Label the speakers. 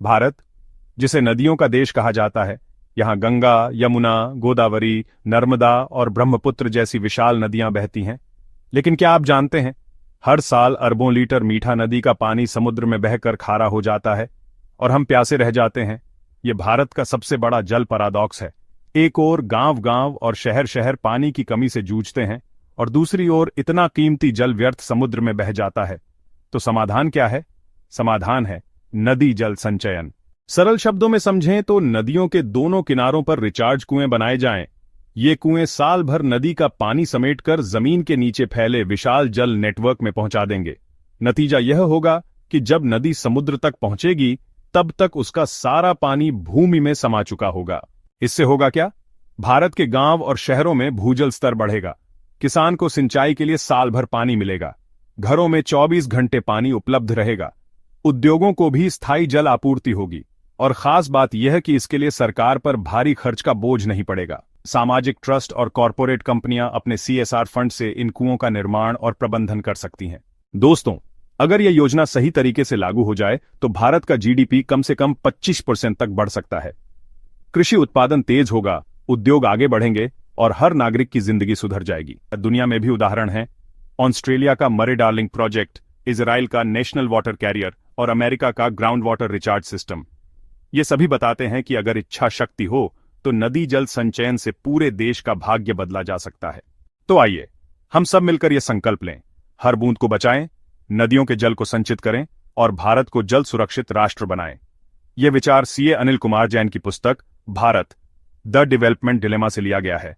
Speaker 1: भारत, जिसे नदियों का देश कहा जाता है, यहाँ गंगा, यमुना, गोदावरी, नर्मदा और ब्रह्मपुत्र जैसी विशाल नदियां बहती हैं। लेकिन क्या आप जानते हैं, हर साल अरबों लीटर मीठा नदी का पानी समुद्र में बहकर खारा हो जाता है और हम प्यासे रह जाते हैं। ये भारत का सबसे बड़ा जल पैराडॉक्स है। एक ओर गांव-गांव और शहर-शहर पानी की कमी से जूझते हैं और दूसरी ओर इतना कीमती जल व्यर्थ समुद्र में बह जाता है। तो समाधान क्या है? समाधान है नदी जल संचयन। सरल शब्दों में समझें तो नदियों के दोनों किनारों पर रिचार्ज कुएं बनाए जाएं। ये कुएं साल भर नदी का पानी समेटकर जमीन के नीचे फैले विशाल जल नेटवर्क में पहुंचा देंगे। नतीजा यह होगा कि जब नदी समुद्र तक पहुंचेगी, तब तक उसका सारा पानी भूमि में समा चुका होगा। इससे होगा क्या? भारत के गांव और शहरों में भूजल स्तर बढ़ेगा। किसान को सिंचाई के लिए साल भर पानी मिलेगा। घरों में 24 घंटे पानी उपलब्ध रहेगा। उद्योगों को भी स्थायी जल आपूर्ति होगी। और खास बात यह कि इसके लिए सरकार पर भारी खर्च का बोझ नहीं पड़ेगा। सामाजिक ट्रस्ट और कॉरपोरेट कंपनियां अपने CSR फंड से इन कुओं का निर्माण और प्रबंधन कर सकती हैं। दोस्तों, अगर यह योजना सही तरीके से लागू हो जाए तो भारत का GDP कम से कम 25% तक बढ़ सकता है। कृषि उत्पादन तेज होगा, उद्योग आगे बढ़ेंगे और हर नागरिक की जिंदगी सुधर जाएगी। दुनिया में भी उदाहरण हैं। ऑस्ट्रेलिया का मरे डार्लिंग प्रोजेक्ट, इजराइल का नेशनल वाटर कैरियर और अमेरिका का ग्राउंड वाटर रिचार्ज सिस्टम। ये सभी बताते हैं कि अगर इच्छा शक्ति हो तो नदी जल संचयन से पूरे देश का भाग्य बदला जा सकता है। तो आइए हम सब मिलकर यह संकल्प लें, हर बूंद को बचाएं, नदियों के जल को संचित करें और भारत को जल सुरक्षित राष्ट्र बनाएं। यह विचार CA अनिल कुमार जैन की पुस्तक भारत द डेवलपमेंट डिलेमा से लिया गया है।